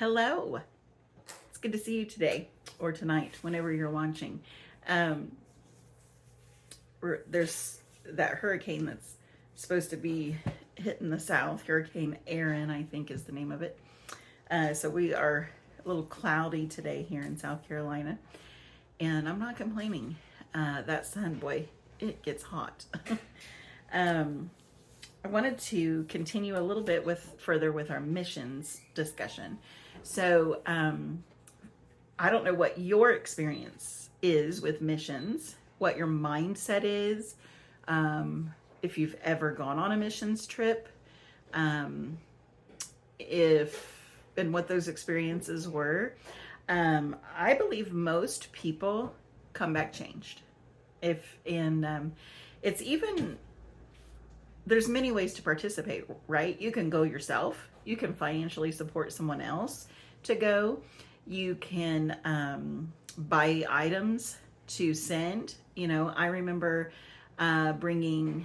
Hello. It's good to see you today or tonight, whenever you're watching. Um, there's that hurricane that's supposed to be hitting the south. Hurricane Aaron, I think, is the name of it. So we are a little cloudy today here in South Carolina, and I'm not complaining. That sun, boy, it gets hot. um, I wanted to continue a little bit further with our missions discussion. So I don't know what your experience is with missions, what your mindset is, if you've ever gone on a missions trip, if and what those experiences were. I believe most people come back changed. If and it's even there's many ways to participate, right? You can go yourself. You can financially support someone else to go. You can buy items to send. I remember bringing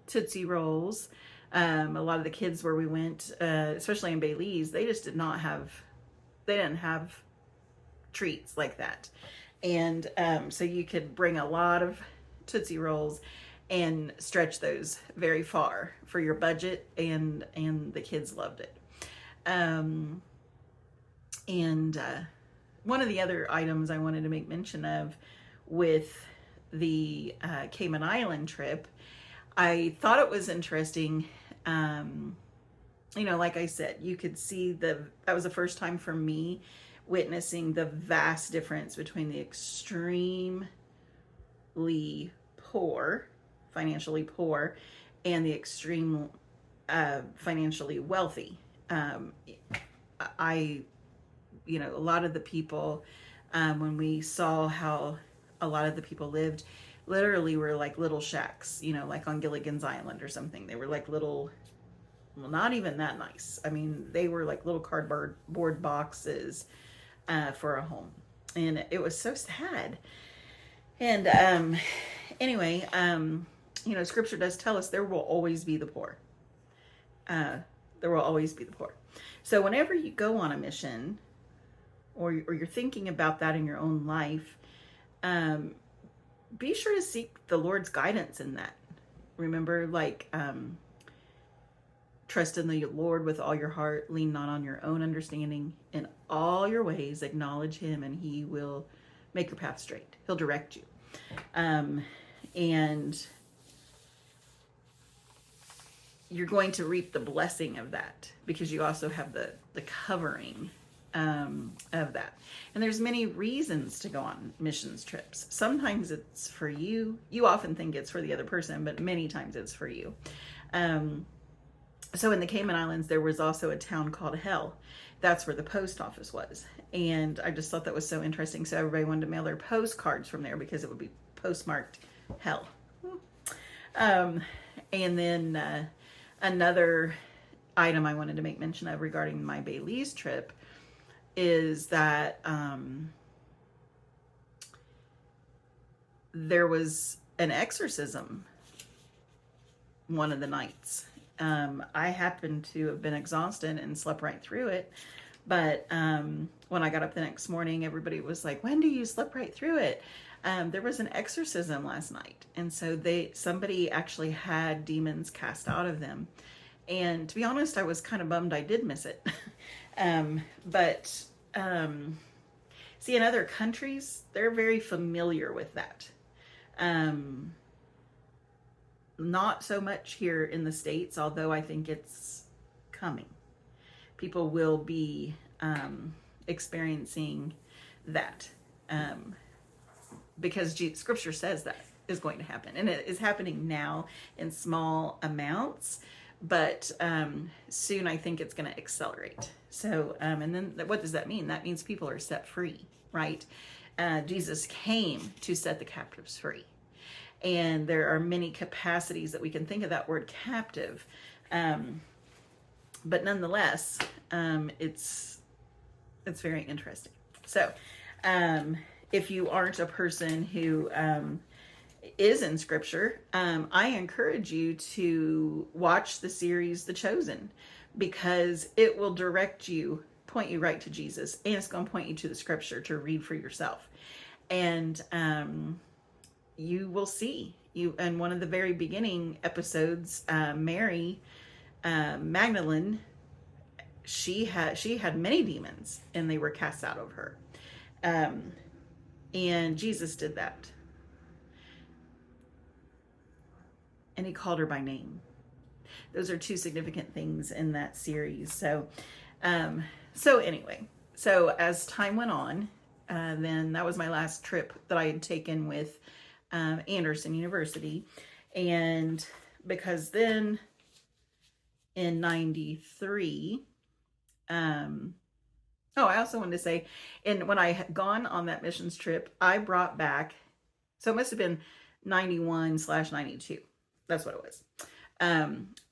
Tootsie Rolls. A lot of the kids where we went, especially in Belize, they just didn't have treats like that. And so you could bring a lot of Tootsie Rolls and stretch those very far for your budget, and the kids loved it. And one of the other items I wanted to make mention of with the Cayman Island trip, I thought it was interesting. Like I said, you could see that was the first time for me witnessing the vast difference between the extremely poor, financially poor, and the extreme financially wealthy. A lot of the people, when we saw how a lot of the people lived, literally were like little shacks, like on Gilligan's Island or something. They were like little, well, not even that nice. I mean, they were like little cardboard boxes for a home. And it was so sad. And anyway, scripture does tell us there will always be the poor. There will always be the poor. So whenever you go on a mission, or you're thinking about that in your own life, be sure to seek the Lord's guidance in that. Remember, trust in the Lord with all your heart, lean not on your own understanding. In all your ways, acknowledge Him, and He will make your path straight. He'll direct you. And you're going to reap the blessing of that, because you also have the covering of that. And there's many reasons to go on missions trips. Sometimes it's for you. You often think it's for the other person, but many times it's for you. So in the Cayman Islands, there was also a town called Hell. That's where the post office was. And I just thought that was so interesting. So everybody wanted to mail their postcards from there because it would be postmarked Hell. And then another item I wanted to make mention of regarding my Belize trip is that there was an exorcism one of the nights. I happened to have been exhausted and slept right through it. But when I got up the next morning, everybody was like, "Wendy, you slept right through it." There was an exorcism last night. And so somebody actually had demons cast out of them. And to be honest, I was kind of bummed I did miss it. But see, in other countries, they're very familiar with that. Not so much here in the States, although I think it's coming. People will be experiencing that because Scripture says that is going to happen. And it is happening now in small amounts, but soon I think it's going to accelerate. So, and then what does that mean? That means people are set free, right? Jesus came to set the captives free. And there are many capacities that we can think of that word captive. But nonetheless, it's very interesting. So, if you aren't a person who is in Scripture, I encourage you to watch the series The Chosen, because it will direct you point you right to Jesus, and it's going to point you to the scripture to read for yourself. And you will see. You, in one of the very beginning episodes, Mary Magdalene, she had many demons, and they were cast out of her. And Jesus did that, and he called her by name. Those are two significant things in that series. So anyway, so as time went on, then that was my last trip that I had taken with Anderson University. And because then in 93, I also wanted to say, and when I had gone on that missions trip, I brought back, so it must have been 91/92. That's what it was.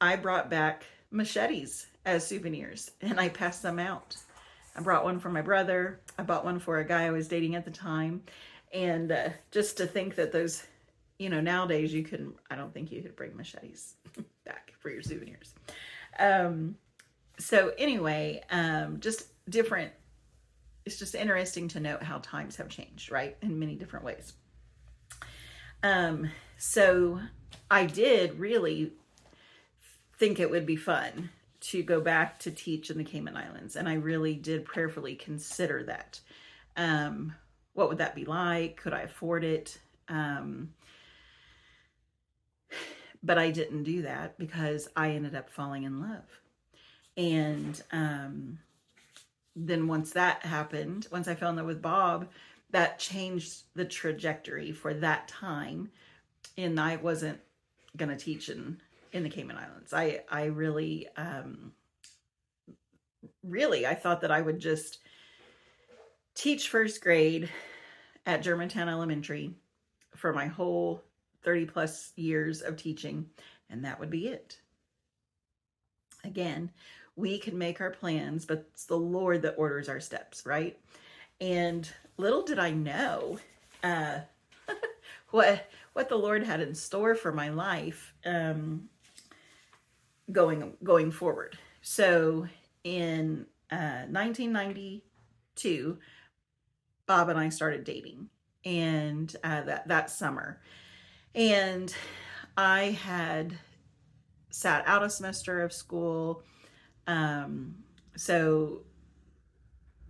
I brought back machetes as souvenirs, and I passed them out. I brought one for my brother. I bought one for a guy I was dating at the time. And just to think that those, nowadays I don't think you could bring machetes back for your souvenirs. So anyway, just different. It's just interesting to note how times have changed, right? In many different ways. So I did really think it would be fun to go back to teach in the Cayman Islands. And I really did prayerfully consider that. What would that be like? Could I afford it? But I didn't do that because I ended up falling in love. And then once that happened, once I fell in love with Bob, that changed the trajectory for that time. And I wasn't going to teach in the Cayman Islands. I really, I thought that I would just teach first grade at Germantown Elementary for my whole 30 plus years of teaching, and that would be it. Again, we can make our plans, but it's the Lord that orders our steps, right? And little did I know what the Lord had in store for my life going forward. So in 1992, Bob and I started dating, and that summer. And I had sat out a semester of school. So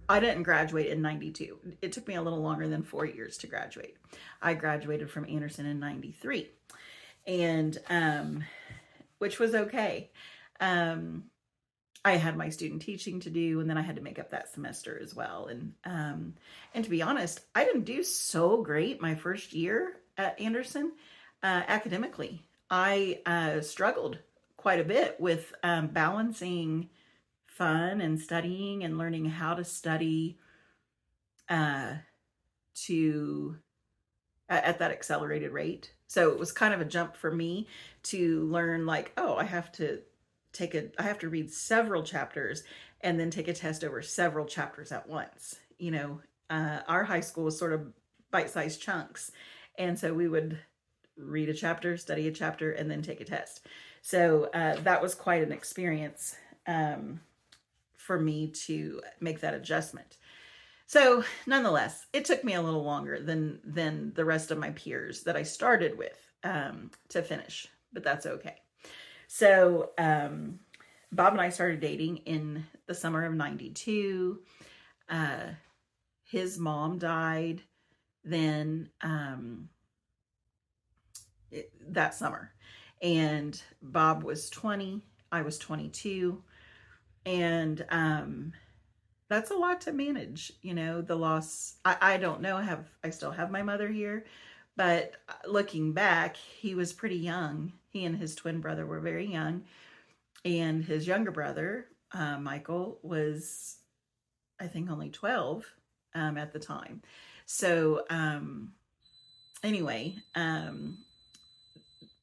I didn't graduate in 92. It took me a little longer than 4 years to graduate. I graduated from Anderson in 93, and which was okay. I had my student teaching to do, and then I had to make up that semester as well. And to be honest, I didn't do so great my first year at Anderson academically. I struggled quite a bit with balancing fun and studying and learning how to study at that accelerated rate. So it was kind of a jump for me to learn, like, oh, I have to read several chapters and then take a test over several chapters at once. Our high school was sort of bite-sized chunks. And so we would read a chapter, study a chapter, and then take a test. So that was quite an experience for me to make that adjustment. So nonetheless, it took me a little longer than the rest of my peers that I started with to finish, but that's okay. So Bob and I started dating in the summer of 92. His mom died then that summer. And Bob was 20, I was 22. And that's a lot to manage, the loss. I don't know, I still have my mother here, but looking back, he was pretty young. He and his twin brother were very young, and his younger brother, Michael, was, I think, only 12 at the time. So anyway,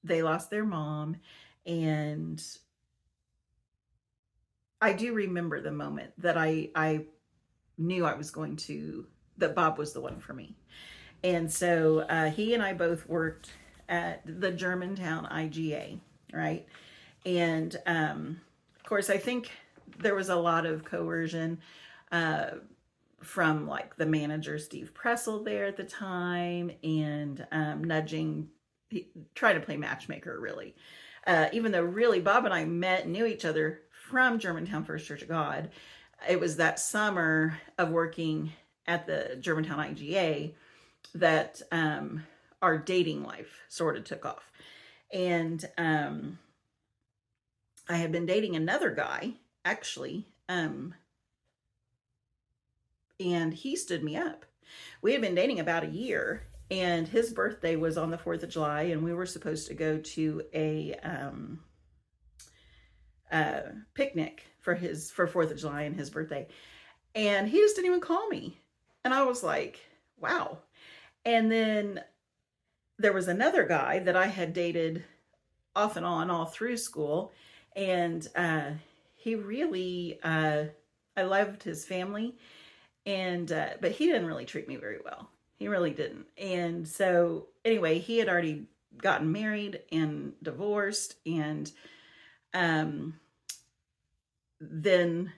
they lost their mom, and I do remember the moment that I knew that Bob was the one for me. And so he and I both worked at the Germantown IGA, right? And of course, I think there was a lot of coercion from like the manager Steve Pressel there at the time, and nudging, trying to play matchmaker really. Even though really Bob and I knew each other from Germantown First Church of God, it was that summer of working at the Germantown IGA that our dating life sort of took off. And I had been dating another guy, actually, and he stood me up. We had been dating about a year, and his birthday was on the 4th of July, and we were supposed to go to a picnic for 4th of July and his birthday. And he just didn't even call me. And I was like, wow. And then there was another guy that I had dated off and on all through school. And he really, I loved his family. And, but he didn't really treat me very well. He really didn't. And so anyway, he had already gotten married and divorced, and then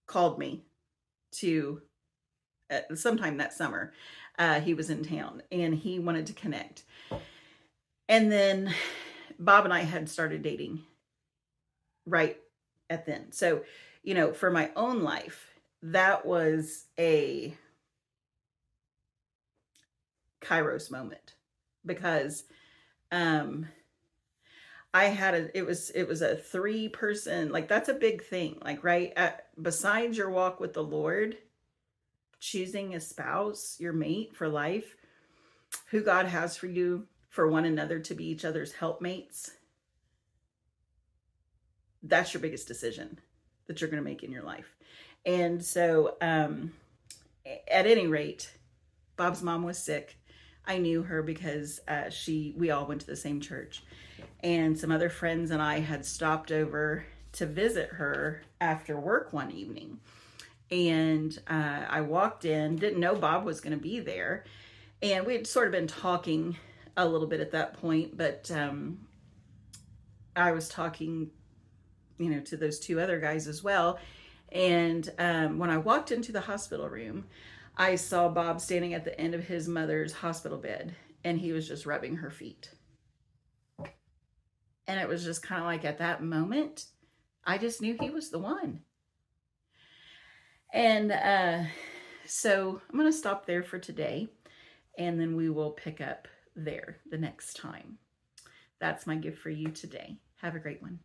called me to sometime that summer. He was in town and he wanted to connect. And then Bob and I had started dating right at then. So, you know, for my own life, that was a Kairos moment, because I had it was a 3-person, like that's a big thing, like right besides your walk with the Lord, choosing a spouse, your mate for life, who God has for you, for one another to be each other's helpmates. That's your biggest decision that you're going to make in your life. And so at any rate, Bob's mom was sick. I knew her because we all went to the same church, and some other friends and I had stopped over to visit her after work one evening. And I walked in, didn't know Bob was going to be there, and we had sort of been talking a little bit at that point, but I was talking, you know, to those 2 other guys as well. And when I walked into the hospital room, I saw Bob standing at the end of his mother's hospital bed, and he was just rubbing her feet. And it was just kind of like at that moment, I just knew he was the one. And so I'm going to stop there for today, and then we will pick up there the next time. That's my gift for you today. Have a great one.